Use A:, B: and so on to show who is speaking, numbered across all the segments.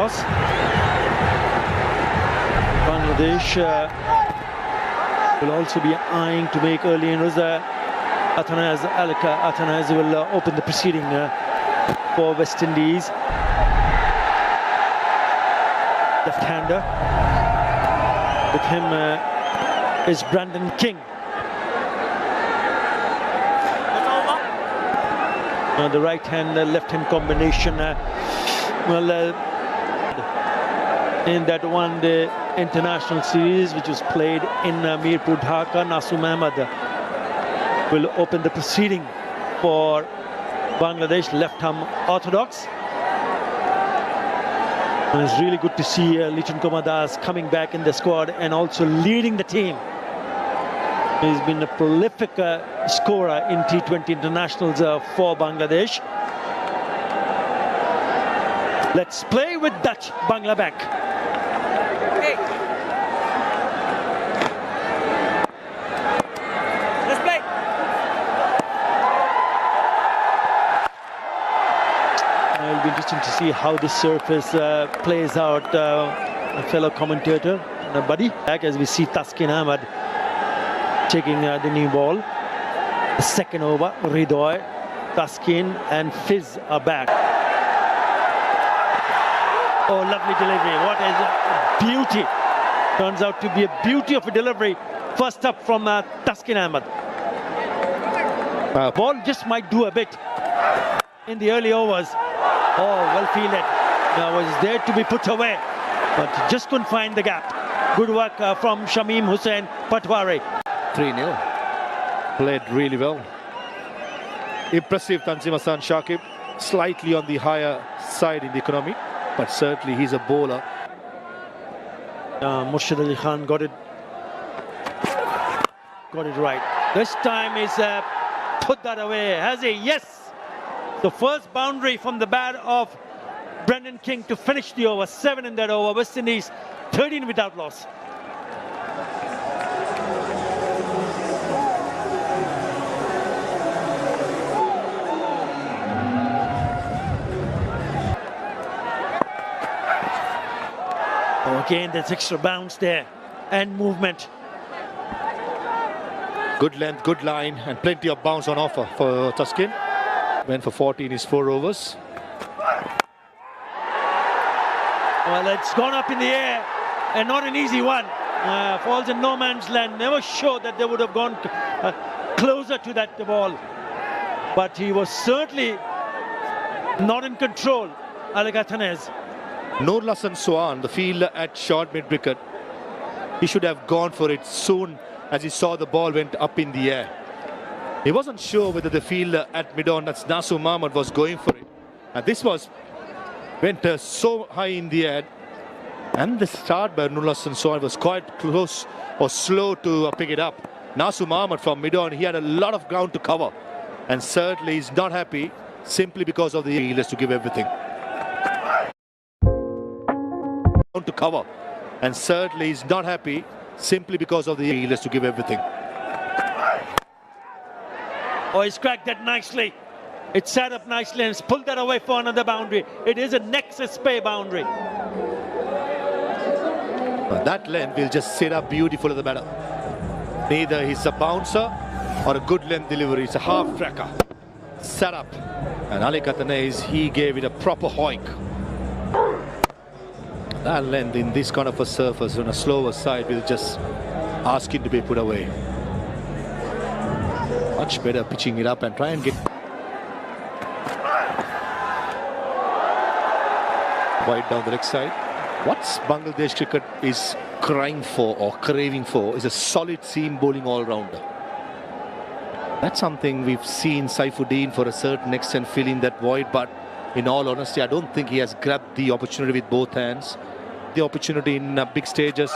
A: toss. Bangladesh will also be eyeing to make early innings. Athanase will open the proceeding for West Indies. Left-hander. With him is Brandon King. The right-hand, left-hand combination. In that one-day international series, which was played in Mirpur, Dhaka, Nasum Ahmed will open the proceeding for Bangladesh, left-arm orthodox. And it's really good to see Lichun Kumar Das coming back in the squad and also leading the team. He's been a prolific scorer in T20 internationals for Bangladesh. Let's play with Dutch Bangla back.
B: Hey. Let's play.
A: It'll be interesting to see how this surface plays out. A fellow commentator and a buddy back as we see Taskin Ahmed taking the new ball. The second over, Ridoy, Taskin and Fizz are back. Oh, lovely delivery. What is a beauty. Turns out to be a beauty of a delivery. First up from Taskin Ahmed. Ball just might do a bit in the early overs. Oh, well fielded. Was there to be put away, but just couldn't find the gap. Good work from Shamim Hussain Patwari.
C: 3-0. Played really well. Impressive Tanzim Hassan Shakib. Slightly on the higher side in the economy, but certainly he's a bowler.
A: Murshid Ali Khan got it right. This time he's put that away. Has he? Yes! The first boundary from the bat of Brendan King to finish the over. 7 in that over. West Indies 13 without loss. Again, there's extra bounce there and movement.
C: Good length, good line, and plenty of bounce on offer for Taskin. Went for 14 his 4 overs.
A: Well, it's gone up in the air and not an easy one. Falls in no man's land. Never showed that they would have gone closer to that ball. But he was certainly not in control, Alec Athanase.
C: Nur Lasan Swan, the fielder at short mid-wicket, he should have gone for it soon as he saw the ball went up in the air. He wasn't sure whether the fielder at mid-on, that's Nasum Ahmed, was going for it. And this went so high in the air. And the start by Nur Lasan Swan was quite close or slow to pick it up. Nasum Ahmed from mid-on, he had a lot of ground to cover. And certainly he's not happy simply because of the fielders to give everything. To cover, and certainly he's not happy simply because of the fielders to give everything.
A: Oh, he's cracked that nicely. It sat up nicely and pulled that away for another boundary. It is a nexus pay boundary.
C: That length will just sit up beautiful at the batter. Neither he's a bouncer or a good length delivery. It's a half tracker. Set up, and Ali Athanase, he gave it a proper hoik. That length in this kind of a surface on a slower side will just ask him to be put away. Much better pitching it up and try and get wide down the leg side. What Bangladesh cricket is crying for or craving for is a solid seam bowling all-rounder. That's something we've seen Saifuddin for a certain extent fill in that void, but in all honesty, I don't think he has grabbed the opportunity with both hands. The opportunity in big stages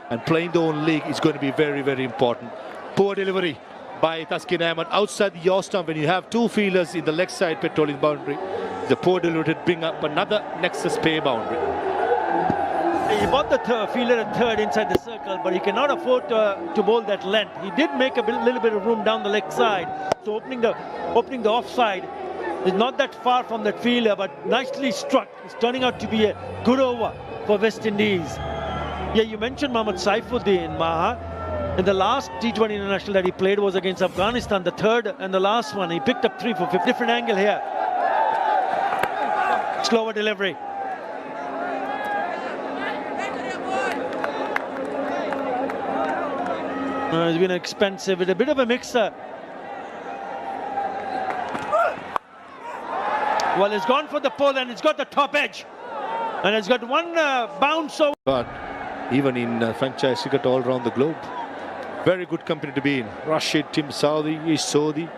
C: and playing the own league is going to be very, very important. Poor delivery by Taskin Ahmed outside the yaw stump when you have 2 fielders in the leg side patrolling boundary. The poor delivery to bring up another nexus pay boundary.
A: He bought the fielder at third inside the circle, but he cannot afford to bowl that length. He did make a little bit of room down the leg side, so opening the offside Is not that far from that fielder, but nicely struck. It's turning out to be a good over for West Indies. Yeah, you mentioned Mohammad Saifuddin, Maha. And the last T20 international that he played was against Afghanistan, the third and the last one. He picked up 3 for 5. Different angle here. Slower delivery. It's been expensive with a bit of a mixer. Well, it's gone for the pull and it's got the top edge. And it's got one bounce over.
C: But even in franchise cricket all around the globe, very good company to be in. Rashid, Tim Southee, Sodhi,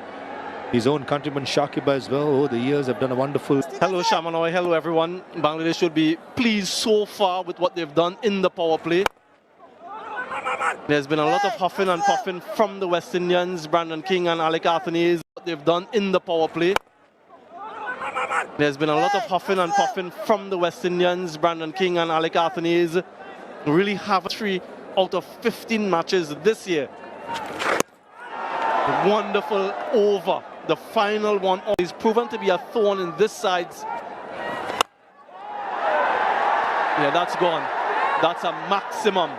C: his own countryman Shakib as well. Over the years have done a wonderful.
D: Hello Shamanoy, hello everyone. Bangladesh should be pleased so far with what they've done in the power play. There's been a lot of huffing and puffing from the West Indians, Brandon King and Alec Athanes. What they've done in the power play. There's been a lot of huffing and puffing from the West Indians, Brandon King and Alec Athanes. Really have 3 out of 15 matches this year. Wonderful over. The final one is proven to be a thorn in this side's. Yeah, that's gone. That's a maximum.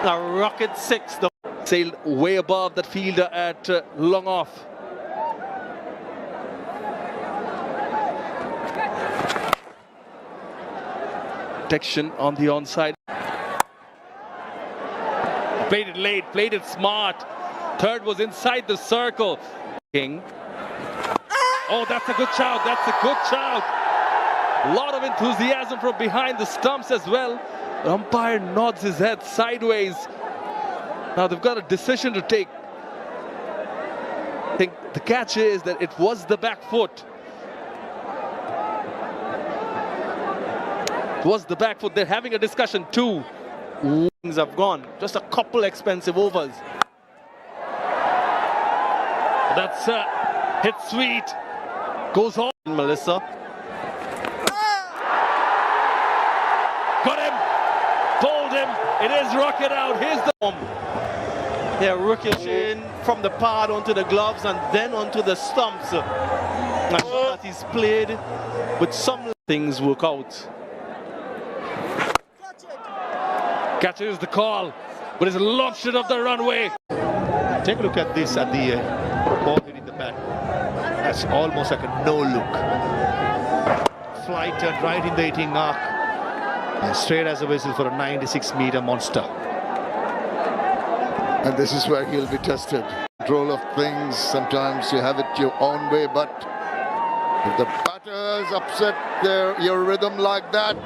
D: A rocket 6. The sailed way above that fielder at long off. Protection on the onside. Played it late, played it smart. Third was inside the circle. King. Oh, that's a good shout. That's a good shout. A lot of enthusiasm from behind the stumps as well. The umpire nods his head sideways. Now they've got a decision to take. I think the catch is that it was the back foot. It was the back foot. They're having a discussion too. Things have gone. Just a couple expensive overs. That's hit sweet. Goes on. Melissa. Got him. Pulled him. It is rocket out. Here's the bomb. They're ricocheting from the pad onto the gloves and then onto the stumps. I'm sure that he's played with some things work out. Catcher is the call, but it's launched it off the runway.
C: Take a look at this at the ball hitting the bat. That's almost like a no-look. Flight turned right in the 18 mark. And straight as a whistle for a 96-meter monster.
E: And this is where he'll be tested. Control of things, sometimes you have it your own way, but if the batters upset your rhythm like that.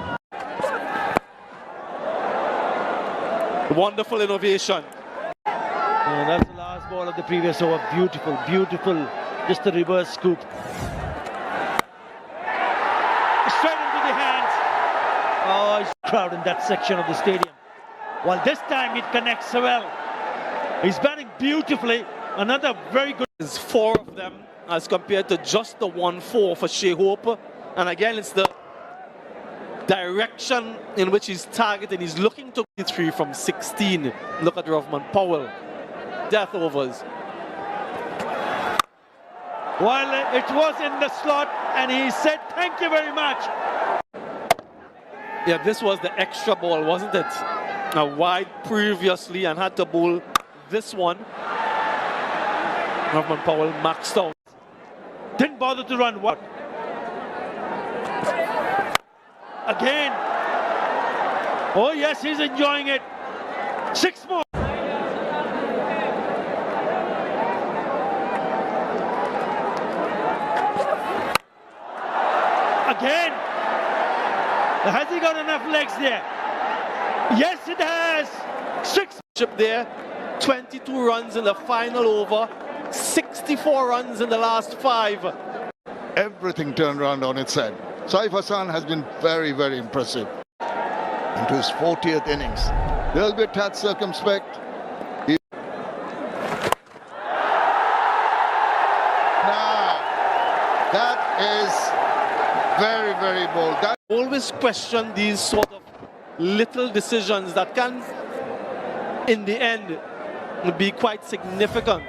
D: Wonderful innovation.
A: That's the last ball of the previous over. Beautiful, beautiful. Just the reverse scoop. Straight into the hands. Oh, it's crowd in that section of the stadium. Well, this time it connects so well. He's batting beautifully. Another very good.
D: There's 4 of them as compared to just the 1-4 for Shea Hope. And again, it's the direction in which he's targeting. He's looking to 3 from 16. Look at Rahman Powell. Death overs.
A: Well, it was in the slot and he said thank you very much.
D: Yeah, this was the extra ball, wasn't it? Now wide previously and had to bowl this one. Rahman Powell maxed out.
A: Didn't bother to run. What? Again. Oh yes, he's enjoying it. 6 more. Again. Has he got enough legs there? Yes, it has. 6.
D: There, 22 runs in the final over, 64 runs in the last 5.
E: Everything turned around on its head. Saif Hassan has been very, very impressive. Into his 40th innings. They'll be a tad circumspect. Now, that is very, very bold. That
D: Always question these sort of little decisions that can, in the end, be quite significant.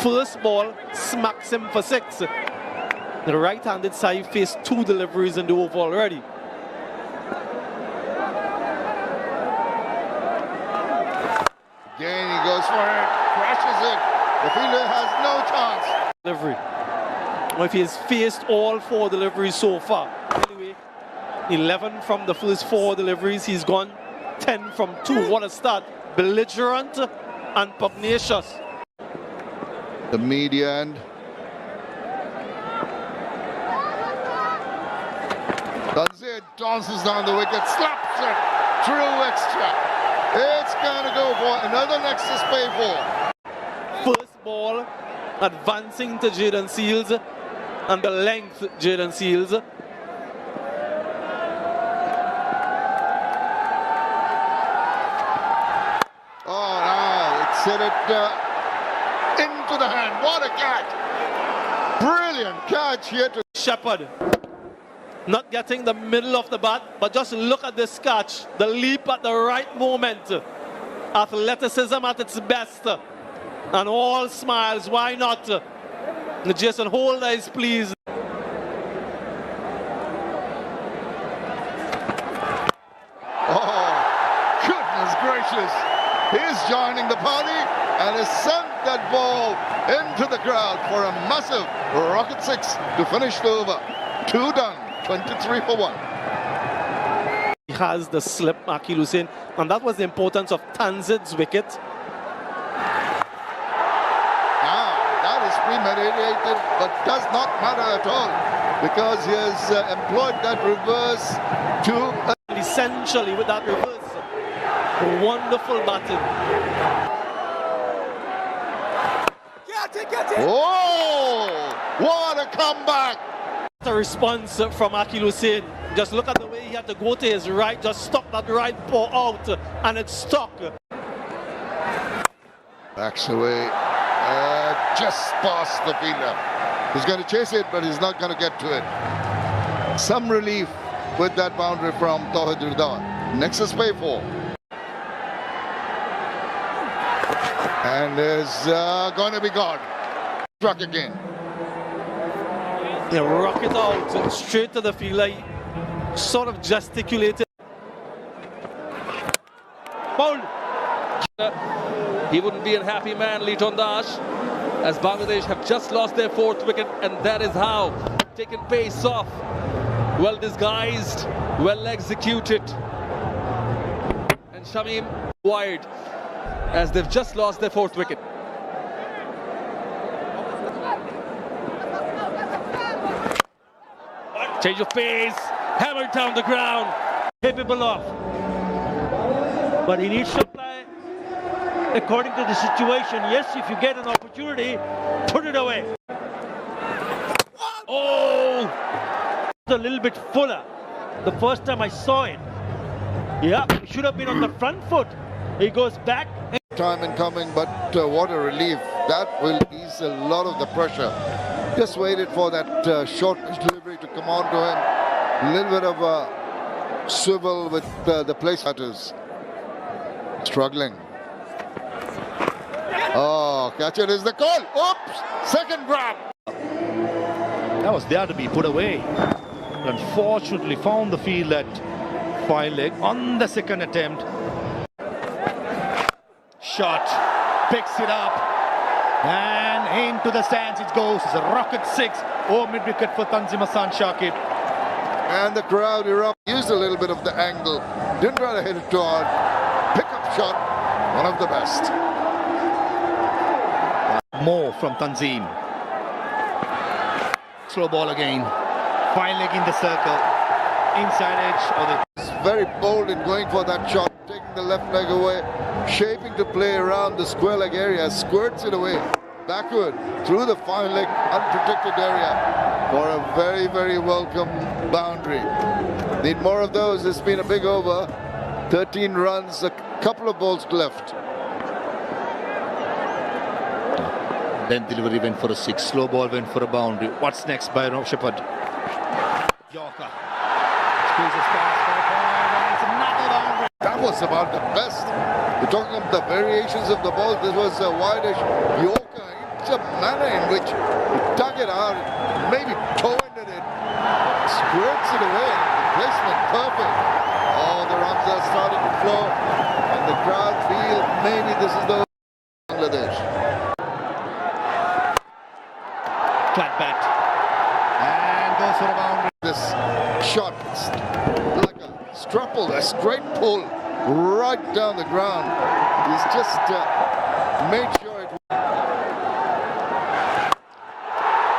D: First ball smacks him for 6. The right-handed side faced 2 deliveries in the over already.
E: Again, he goes for it, crashes it. The fielder has no chance.
D: Delivery. Well, if he has faced all 4 deliveries so far. Anyway, 11 from the first 4 deliveries. He's gone 10 from 2. What a start. Belligerent and pugnacious.
E: The media end. Does it, tosses down the wicket, slaps it through extra. It's going to go for another Nexus pay for.
D: First ball advancing to Jaden Seals, and the length Jaden Seals.
E: Oh, no, it's hit it into the hand. What a catch. Brilliant catch here to
D: Shepherd. Not getting the middle of the bat, but just look at this catch. The leap at the right moment. Athleticism at its best. And all smiles, why not? Jason Holder is pleased.
E: Oh, goodness gracious. He's joining the party and has sent that ball into the crowd for a massive rocket 6 to finish the over. 2 done, 23 for 1.
D: He has the slip, Akil Hussain, and that was the importance of Tanzid's wicket.
E: Now, that is premeditated, but does not matter at all because he has employed that reverse to...
D: Essentially with that reverse. Wonderful batting.
E: Oh, what a comeback!
D: A response from Akil Hussain. Just look at the way he had to go to his right, just stop that right paw out, and it stuck.
E: Backs away, just past the fielder. He's going to chase it, but he's not going to get to it. Some relief with that boundary from Tawhid Rida. Nexus pay for. And is going to be gone. Struck again.
D: They rock it out straight to the fielder. He sort of gesticulated.
B: Foul. He wouldn't be a happy man, Liton Dash, as Bangladesh have just lost their 4th wicket, and that is how. Taken pace off. Well disguised, well executed. And Shamim wired as they've just lost their 4th wicket. Change of pace, hammered down the ground.
A: Capable of. But he needs to play according to the situation. Yes, if you get an opportunity, put it away. Oh! A little bit fuller. The first time I saw it. Yeah, he should have been on the front foot. He goes back.
E: Time in coming, but what a relief. That will ease a lot of the pressure. Just waited for that short delivery to come on to him. A little bit of a swivel with the place batters. Struggling. Oh, catch it is the call. Oops! Second grab.
C: That was there to be put away. Unfortunately, found the field at 5 leg on the second attempt. Shot, picks it up, and into the stands it goes. It's a rocket 6 over mid wicket for Tanzim Hassan Shakib.
E: And the crowd erupted. Used a little bit of the angle. Didn't try to hit it too hard. Pickup shot, one of the best.
C: More from Tanzim. Slow ball again. 5 leg in the circle. Inside edge.
E: He's very bold in going for that shot. Taking the left leg away. Shaping to play around the square leg area. Squirts it away. Backward. Through the 5 leg unprotected area. For a very, very welcome boundary. Need more of those. It's been a big over. 13 runs. A couple of balls left.
C: Then delivery went for a 6. Slow ball went for a boundary. What's next by Shepherd? Yorker. Squeezes past for a point, and it's another boundary.
E: That was about the best. We're talking about the variations of the ball. This was a wideish Yorker. He a manner in which he dug it out, maybe toe-ended it, squirts it away, the placement perfect. Oh, the runs are starting to flow, and the crowd feel maybe this is the Bangladesh.
C: Flat bat. And goes for a boundary.
E: This shot, it's like a strupple, a straight pull right down the ground. He's just made sure it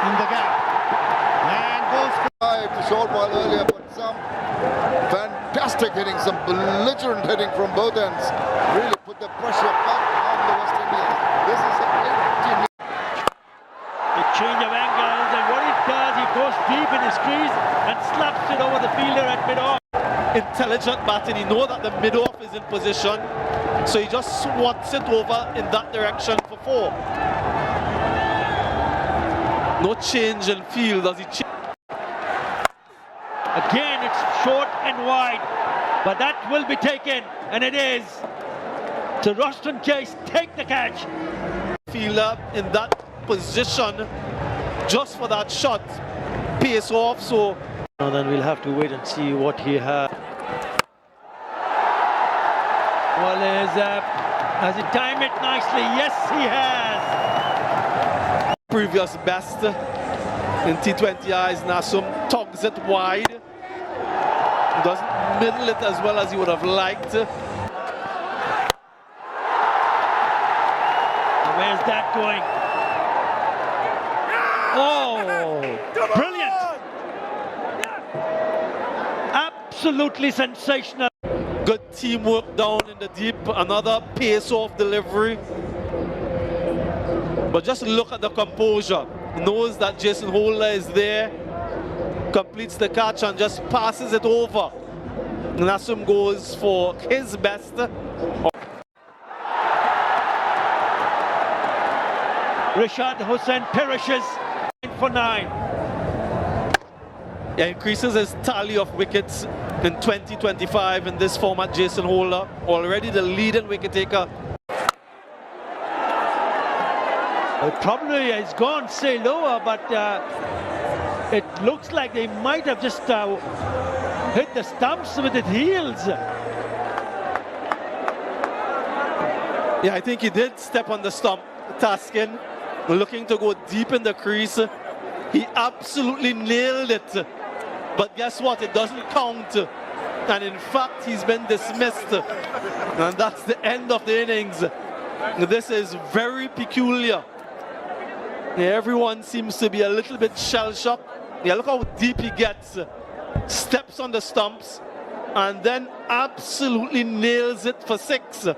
C: In the gap. And goes for
E: a short while earlier, but some fantastic hitting, some belligerent hitting from both ends. Really put the pressure back on the West Indians. This is an 80
A: A change of angles, and what it does, he goes deep in his crease and slaps it over the fielder at mid-off.
D: Intelligent batting. He knows that the mid-off is in position, so he just swats it over in that direction for 4. No change in field as he
A: Again, it's short and wide, but that will be taken, and it is. So Roston Chase take the catch.
D: fielder in that position just for that shot. Pace off, so
A: Now then we'll have to wait and see what he has. Well, has he timed it nicely? Yes, he has.
D: previous best in T20 eyes. Nasum tugs it wide. Doesn't middle it as well as he would have liked.
A: Where's that going? Oh, brilliant! Absolutely sensational.
D: Good teamwork down in the deep. Another pace-off delivery. But just look at the composure. Knows that Jason Holder is there. Completes the catch and just passes it over. Nasum goes for his best.
A: Rashad Hussain perishes for 9.
D: He increases his tally of wickets in 2025 in this format. Jason Holder, already the leading wicket taker.
A: Probably has gone say lower, but it looks like they might have just hit the stumps with its heels.
D: Yeah, I think he did step on the stump. Taskin looking to go deep in the crease. He absolutely nailed it. But guess what? It doesn't count. And in fact, he's been dismissed. And that's the end of the innings. This is very peculiar. Yeah, everyone seems to be a little bit shell-shocked. Yeah, look how deep he gets. Steps on the stumps and then absolutely nails it for 6.